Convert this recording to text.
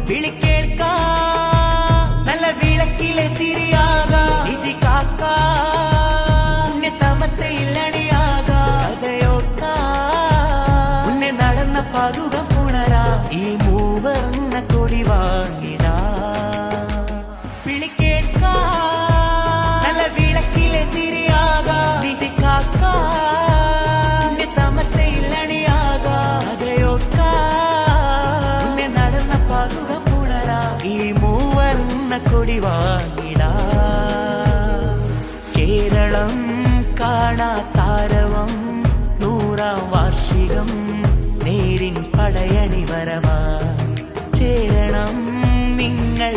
വിളിക്കേൾക്കാ നല്ല വിളക്കിലെ തിരിയാക നിധി കാക്ക ഉന്നെ സമസ്തയിൽ അണിയാക കഥയോർക്കാ ഉന്നെ നടന്ന പതുകം പുണരാ ഈ മൂവർണ്ണ കൊടി വാങ്ങിടാ വിളിക്കേൾക്കാ നല്ല വിളക്കിലെ തിരിയാക നിധി കാക്ക ഉന്നെ സമസ്തയിൽ അണിയാക കഥയോർക്കാ ഉന്നെ നടന്ന പതുകം പുണരാ ഈ മൂവർണ്ണ കൊടി വാങ്ങിടാ കേരളം കാണാ താരവം 100ാം വാർഷികം നേരിൻ പടയണി വരവാ ചേരണം നിങ്ങൾ